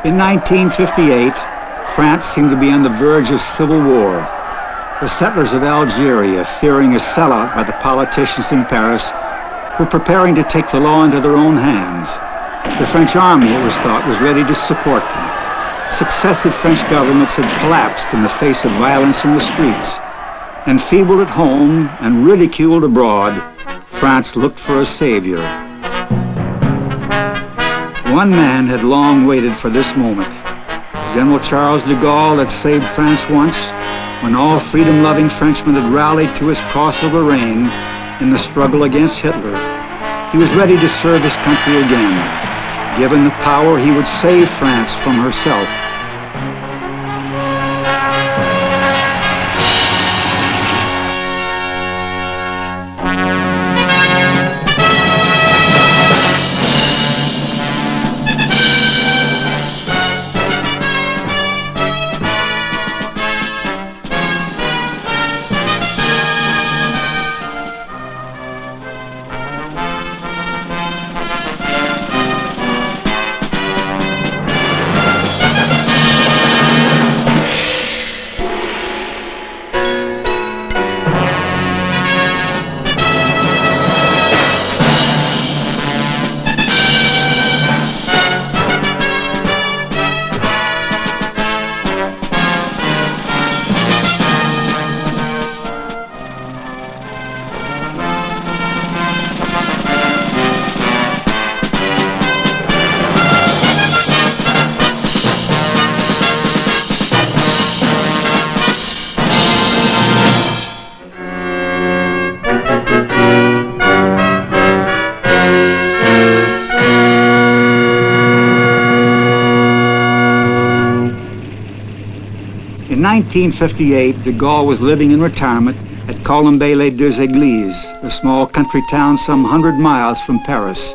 In 1958, France seemed to be on the verge of civil war. The settlers of Algeria, fearing a sellout by the politicians in Paris, were preparing to take the law into their own hands. The French army, it was thought, was ready to support them. Successive French governments had collapsed in the face of violence in the streets. Enfeebled at home and ridiculed abroad, France looked for a savior. One man had long waited for this moment. General Charles de Gaulle had saved France once, when all freedom-loving Frenchmen had rallied to his cause of Lorraine in the struggle against Hitler. He was ready to serve his country again. Given the power, he would save France from herself. In 1958, de Gaulle was living in retirement at Colombey-les-Deux-Églises, a small country town some 100 miles from Paris.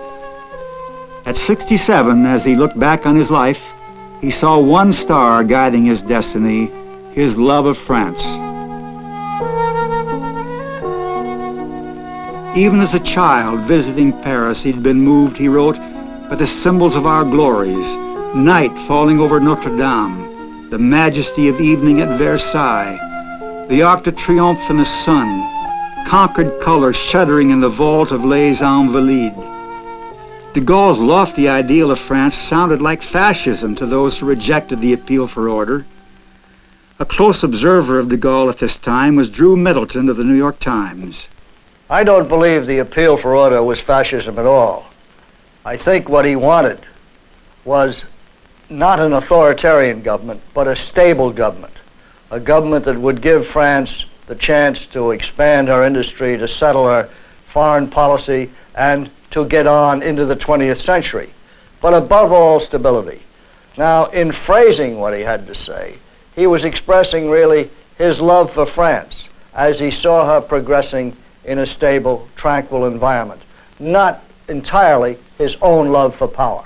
At 67, as he looked back on his life, he saw one star guiding his destiny, his love of France. Even as a child visiting Paris, he'd been moved, he wrote, by the symbols of our glories, night falling over Notre Dame, the majesty of evening at Versailles, the Arc de Triomphe in the sun, conquered color shuddering in the vault of Les Invalides. De Gaulle's lofty ideal of France sounded like fascism to those who rejected the appeal for order. A close observer of de Gaulle at this time was Drew Middleton of the New York Times. I don't believe the appeal for order was fascism at all. I think what he wanted was not an authoritarian government, but a stable government. A government that would give France the chance to expand her industry, to settle her foreign policy, and to get on into the 20th century. But above all, stability. Now, in phrasing what he had to say, he was expressing really his love for France as he saw her progressing in a stable, tranquil environment, not entirely his own love for power.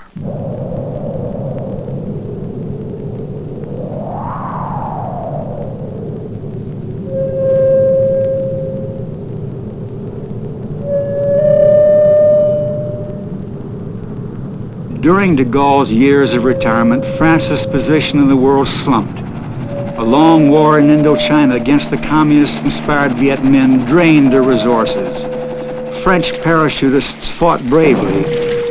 During de Gaulle's years of retirement, France's position in the world slumped. A long war in Indochina against the communist-inspired Viet Minh drained their resources. French parachutists fought bravely,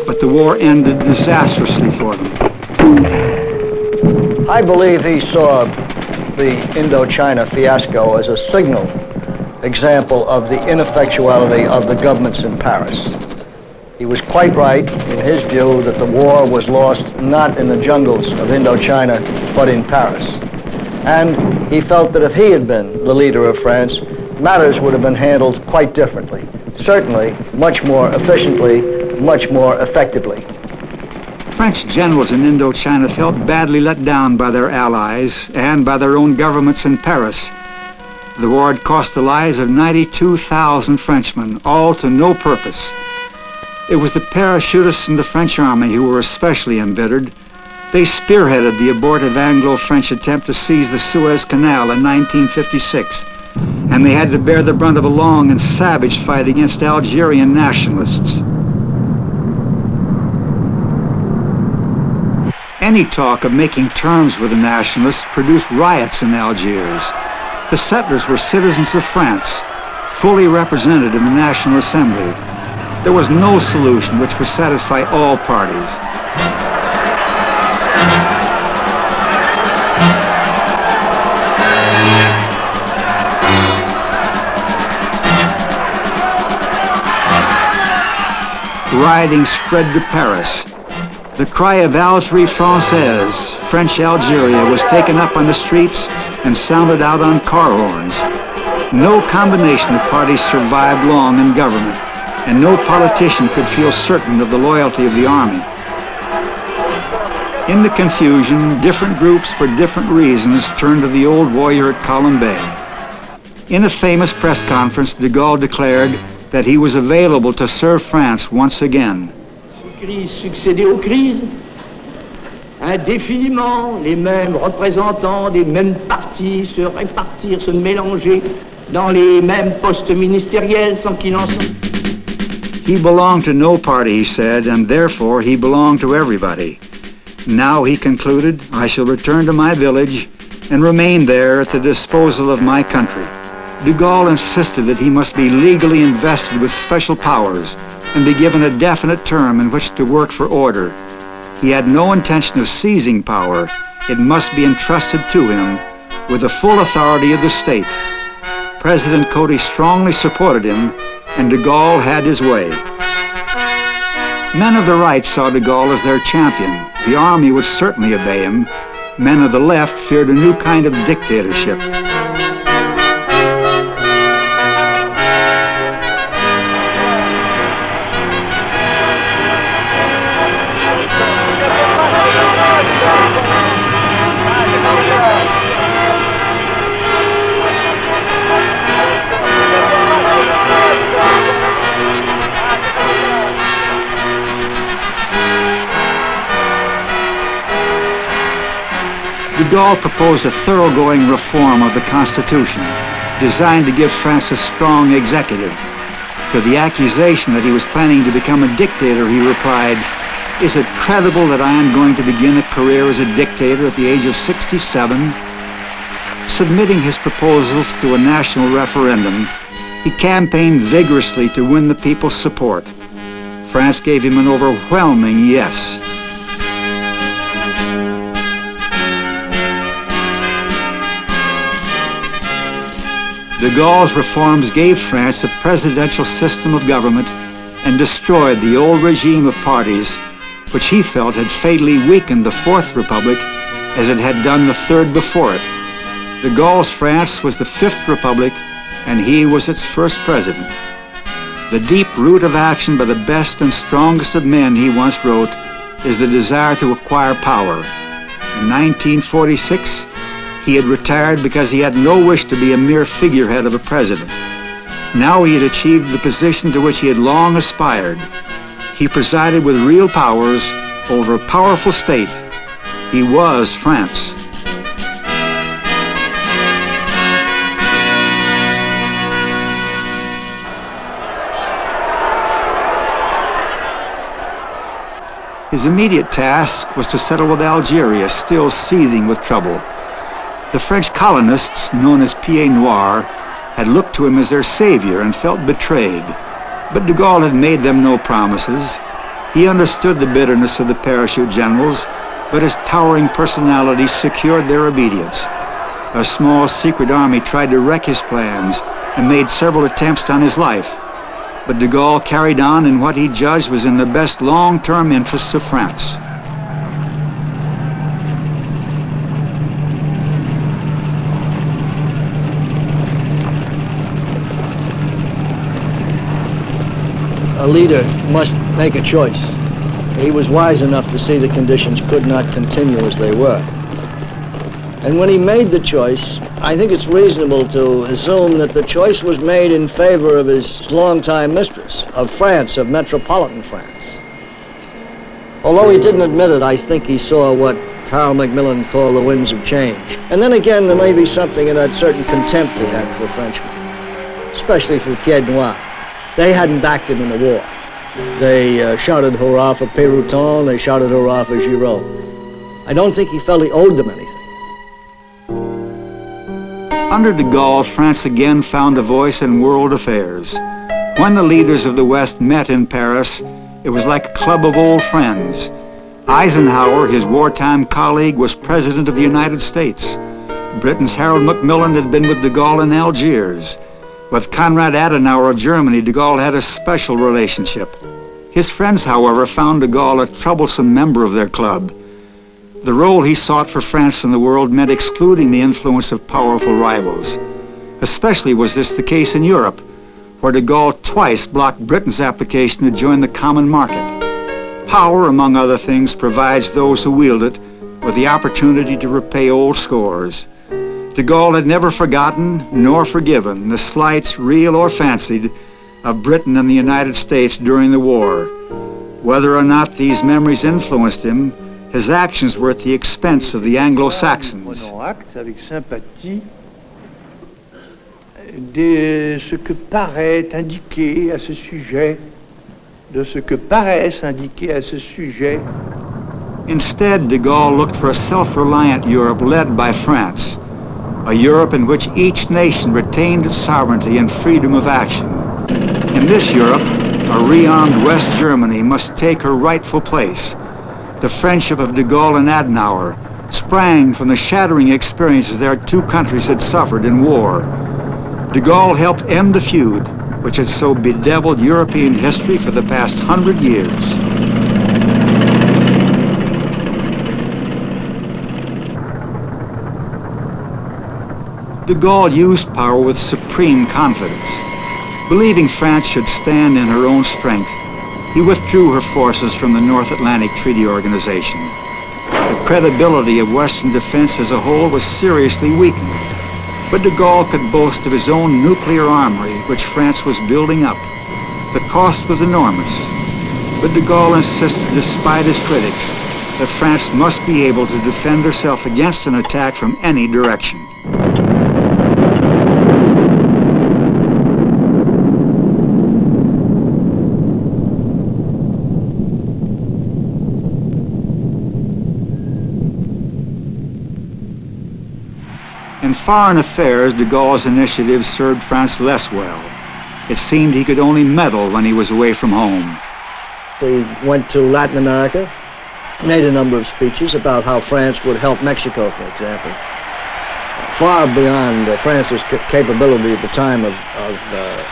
but the war ended disastrously for them. I believe he saw the Indochina fiasco as a signal example of the ineffectuality of the governments in Paris. He was quite right in his view that the war was lost not in the jungles of Indochina, but in Paris. And he felt that if he had been the leader of France, matters would have been handled quite differently. Certainly, much more efficiently, much more effectively. French generals in Indochina felt badly let down by their allies and by their own governments in Paris. The war had cost the lives of 92,000 Frenchmen, all to no purpose. It was the parachutists in the French army who were especially embittered. They spearheaded the abortive Anglo-French attempt to seize the Suez Canal in 1956, and they had to bear the brunt of a long and savage fight against Algerian nationalists. Any talk of making terms with the nationalists produced riots in Algiers. The settlers were citizens of France, fully represented in the National Assembly. There was no solution which would satisfy all parties. Rioting spread to Paris. The cry of Algerie Française, French Algeria, was taken up on the streets and sounded out on car horns. No combination of parties survived long in government, and no politician could feel certain of the loyalty of the army. In the confusion, different groups for different reasons turned to the old warrior at Colombey. In a famous press conference, de Gaulle declared that he was available to serve France once again. Crise succédait aux crises, indéfiniment les mêmes représentants des mêmes partis se répartir, se mélanger dans les mêmes postes ministériels sans qu'il en soit. He belonged to no party, he said, and therefore he belonged to everybody. Now, he concluded, I shall return to my village and remain there at the disposal of my country. De Gaulle insisted that he must be legally invested with special powers and be given a definite term in which to work for order. He had no intention of seizing power. It must be entrusted to him with the full authority of the state. President Cody strongly supported him, and de Gaulle had his way. Men of the right saw de Gaulle as their champion. The army would certainly obey him. Men of the left feared a new kind of dictatorship. De Gaulle proposed a thoroughgoing reform of the Constitution, designed to give France a strong executive. To the accusation that he was planning to become a dictator, he replied, "Is it credible that I am going to begin a career as a dictator at the age of 67? Submitting his proposals to a national referendum, he campaigned vigorously to win the people's support. France gave him an overwhelming yes. De Gaulle's reforms gave France a presidential system of government and destroyed the old regime of parties, which he felt had fatally weakened the Fourth Republic as it had done the third before it. De Gaulle's France was the Fifth Republic, and he was its first president. The deep root of action by the best and strongest of men, he once wrote, is the desire to acquire power. In 1946, he had retired because he had no wish to be a mere figurehead of a president. Now he had achieved the position to which he had long aspired. He presided with real powers over a powerful state. He was France. His immediate task was to settle with Algeria, still seething with trouble. The French colonists, known as Pieds Noirs, had looked to him as their savior and felt betrayed. But de Gaulle had made them no promises. He understood the bitterness of the parachute generals, but his towering personality secured their obedience. A small secret army tried to wreck his plans and made several attempts on his life. But de Gaulle carried on in what he judged was in the best long-term interests of France. A leader must make a choice. He was wise enough to see the conditions could not continue as they were. And when he made the choice, I think it's reasonable to assume that the choice was made in favor of his longtime mistress, of France, of metropolitan France. Although he didn't admit it, I think he saw what Harold Macmillan called the winds of change. And then again, there may be something in that certain contempt he had for Frenchmen, especially for Pieds Noirs. They hadn't backed him in the war. They shouted hurrah for Pérouton, they shouted hurrah for Giraud. I don't think he felt he owed them anything. Under de Gaulle, France again found a voice in world affairs. When the leaders of the West met in Paris, it was like a club of old friends. Eisenhower, his wartime colleague, was President of the United States. Britain's Harold Macmillan had been with de Gaulle in Algiers. With Konrad Adenauer of Germany, de Gaulle had a special relationship. His friends, however, found de Gaulle a troublesome member of their club. The role he sought for France in the world meant excluding the influence of powerful rivals. Especially was this the case in Europe, where de Gaulle twice blocked Britain's application to join the common market. Power, among other things, provides those who wield it with the opportunity to repay old scores. De Gaulle had never forgotten nor forgiven the slights, real or fancied, of Britain and the United States during the war. Whether or not these memories influenced him, his actions were at the expense of the Anglo-Saxons. Prenons acte avec sympathie de ce que paraît indiquer à ce sujet, de ce que paraissent indiquer à ce sujet. Instead, de Gaulle looked for a self-reliant Europe led by France, a Europe in which each nation retained its sovereignty and freedom of action. In this Europe, a rearmed West Germany must take her rightful place. The friendship of de Gaulle and Adenauer sprang from the shattering experiences their two countries had suffered in war. De Gaulle helped end the feud, which had so bedeviled European history for the past 100 years. De Gaulle used power with supreme confidence. Believing France should stand in her own strength, he withdrew her forces from the North Atlantic Treaty Organization. The credibility of Western defense as a whole was seriously weakened, but de Gaulle could boast of his own nuclear armory, which France was building up. The cost was enormous, but de Gaulle insisted, despite his critics, that France must be able to defend herself against an attack from any direction. In foreign affairs, de Gaulle's initiatives served France less well. It seemed he could only meddle when he was away from home. He went to Latin America, made a number of speeches about how France would help Mexico, for example. Far beyond France's capability at the time of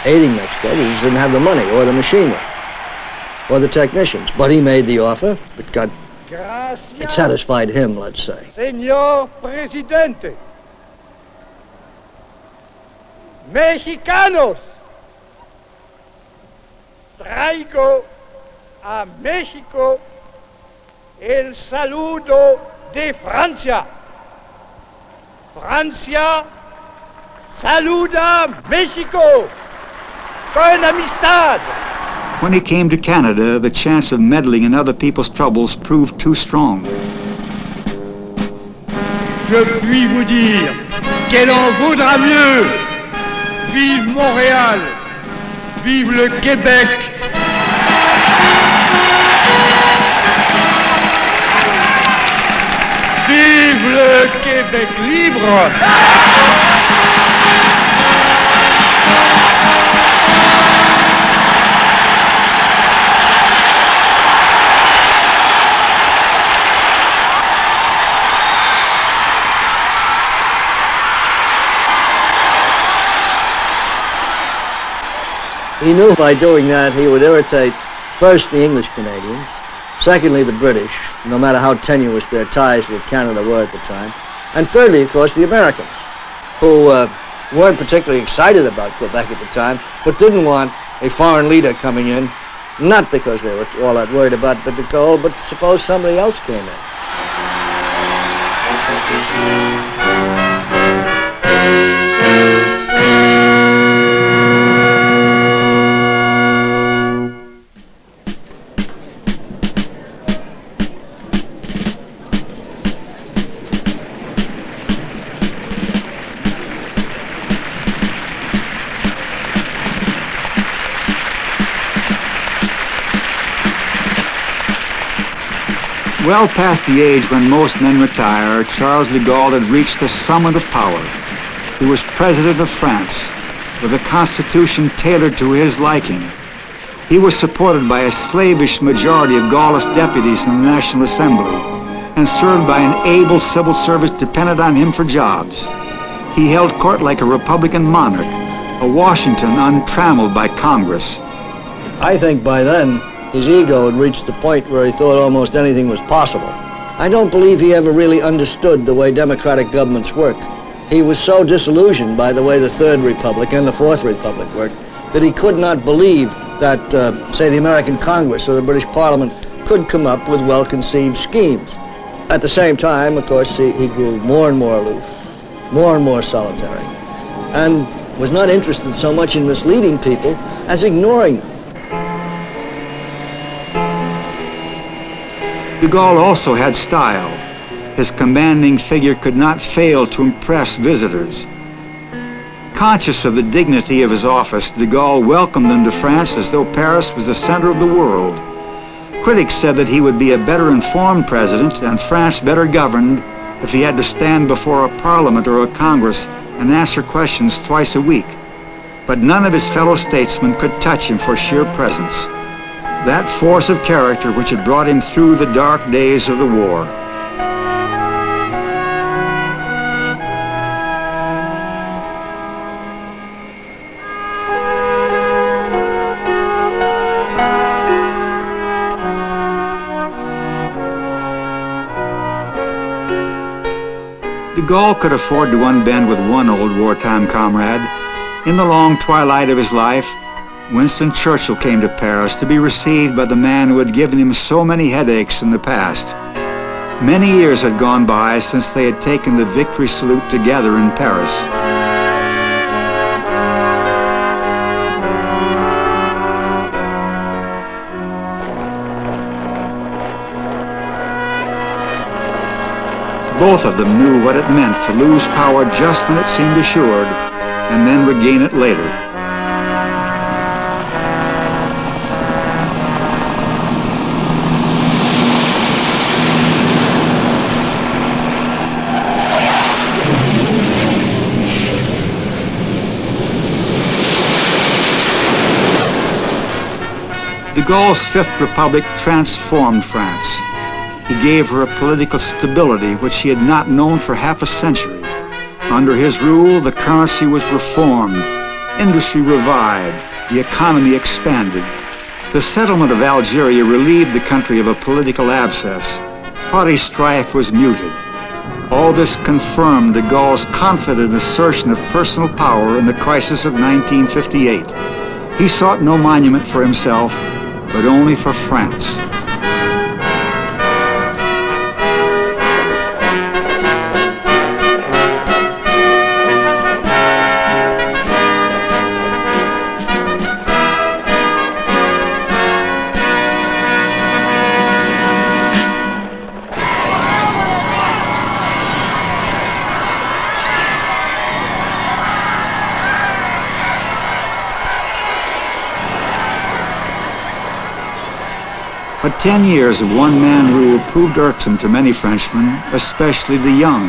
aiding Mexico. He just didn't have the money or the machinery or the technicians. But he made the offer. It satisfied him, let's say. Señor Presidente, Mexicanos, traigo a México el saludo de Francia. Francia saluda México con amistad. When he came to Canada, the chance of meddling in other people's troubles proved too strong. Je puis vous dire qu'elle en vaudra mieux. Vive Montréal, vive le Québec. Vive le Québec libre. He knew by doing that he would irritate first the English Canadians, secondly the British, no matter how tenuous their ties with Canada were at the time, and thirdly, of course, the Americans, who weren't particularly excited about Quebec at the time, but didn't want a foreign leader coming in, not because they were all that worried about de Gaulle, but suppose somebody else came in. Well past the age when most men retire, Charles de Gaulle had reached the summit of power. He was President of France, with a constitution tailored to his liking. He was supported by a slavish majority of Gaullist deputies in the National Assembly, and served by an able civil service dependent on him for jobs. He held court like a Republican monarch, a Washington untrammeled by Congress. I think by then, his ego had reached the point where he thought almost anything was possible. I don't believe he ever really understood the way democratic governments work. He was so disillusioned by the way the Third Republic and the Fourth Republic worked that he could not believe that, say, the American Congress or the British Parliament could come up with well-conceived schemes. At the same time, of course, he grew more and more aloof, more and more solitary, and was not interested so much in misleading people as ignoring them. De Gaulle also had style. His commanding figure could not fail to impress visitors. Conscious of the dignity of his office, de Gaulle welcomed them to France as though Paris was the center of the world. Critics said that he would be a better informed president and France better governed if he had to stand before a parliament or a Congress and answer questions twice a week. But none of his fellow statesmen could touch him for sheer presence. That force of character which had brought him through the dark days of the war. De Gaulle could afford to unbend with one old wartime comrade. In the long twilight of his life, Winston Churchill came to Paris to be received by the man who had given him so many headaches in the past. Many years had gone by since they had taken the victory salute together in Paris. Both of them knew what it meant to lose power just when it seemed assured, and then regain it later. De Gaulle's Fifth Republic transformed France. He gave her a political stability which she had not known for half a century. Under his rule, the currency was reformed, industry revived, the economy expanded. The settlement of Algeria relieved the country of a political abscess. Party strife was muted. All this confirmed de Gaulle's confident assertion of personal power in the crisis of 1958. He sought no monument for himself, but only for France. But 10 years of one-man rule proved irksome to many Frenchmen, especially the young.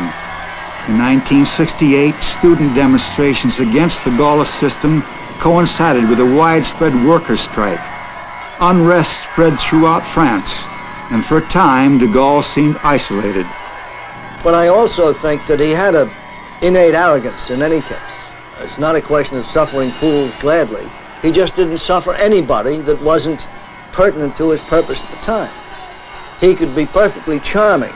In 1968, student demonstrations against the Gaullist system coincided with a widespread workers' strike. Unrest spread throughout France, and for a time, de Gaulle seemed isolated. But I also think that he had an innate arrogance in any case. It's not a question of suffering fools gladly. He just didn't suffer anybody that wasn't pertinent to his purpose at the time. He could be perfectly charming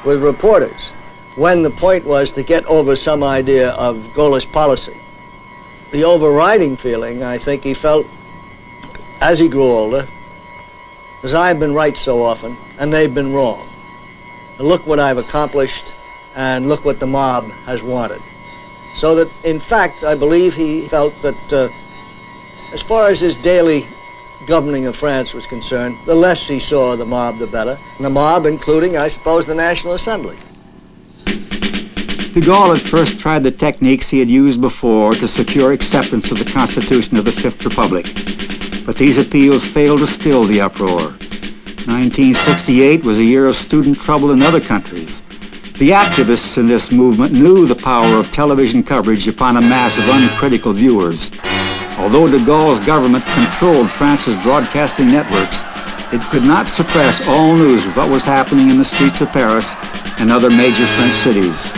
with reporters when the point was to get over some idea of Gaullist policy. The overriding feeling, I think he felt as he grew older, is I've been right so often and they've been wrong. Look what I've accomplished and look what the mob has wanted. So that, in fact, I believe he felt that as far as his daily governing of France was concerned, the less he saw the mob, the better. And the mob, including, I suppose, the National Assembly. De Gaulle at first tried the techniques he had used before to secure acceptance of the Constitution of the Fifth Republic. But these appeals failed to still the uproar. 1968 was a year of student trouble in other countries. The activists in this movement knew the power of television coverage upon a mass of uncritical viewers. Although de Gaulle's government controlled France's broadcasting networks, it could not suppress all news of what was happening in the streets of Paris and other major French cities.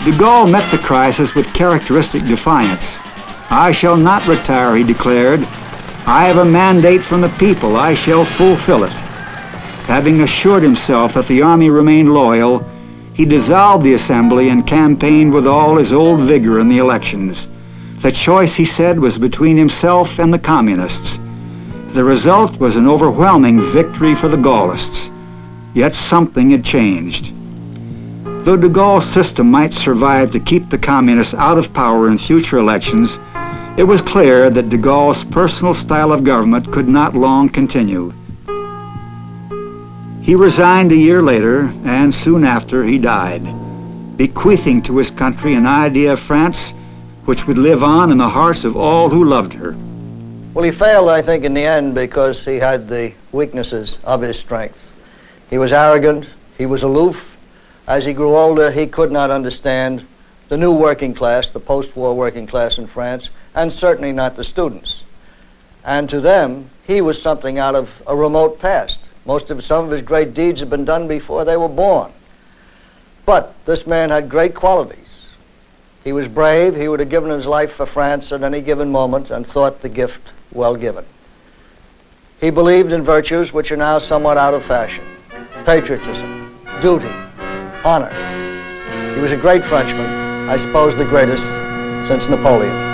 De Gaulle met the crisis with characteristic defiance. "I shall not retire," he declared. "I have a mandate from the people. I shall fulfill it." Having assured himself that the army remained loyal, he dissolved the assembly and campaigned with all his old vigor in the elections. The choice, he said, was between himself and the communists. The result was an overwhelming victory for the Gaullists. Yet something had changed. Though de Gaulle's system might survive to keep the communists out of power in future elections, it was clear that de Gaulle's personal style of government could not long continue. He resigned a year later, and soon after he died, bequeathing to his country an idea of France which would live on in the hearts of all who loved her. Well, he failed, I think, in the end because he had the weaknesses of his strength. He was arrogant, he was aloof. As he grew older, he could not understand the new working class, the post-war working class in France, and certainly not the students. And to them, he was something out of a remote past. Some of his great deeds had been done before they were born. But this man had great qualities. He was brave. He would have given his life for France at any given moment and thought the gift well given. He believed in virtues which are now somewhat out of fashion: patriotism, duty, honor. He was a great Frenchman, I suppose the greatest since Napoleon.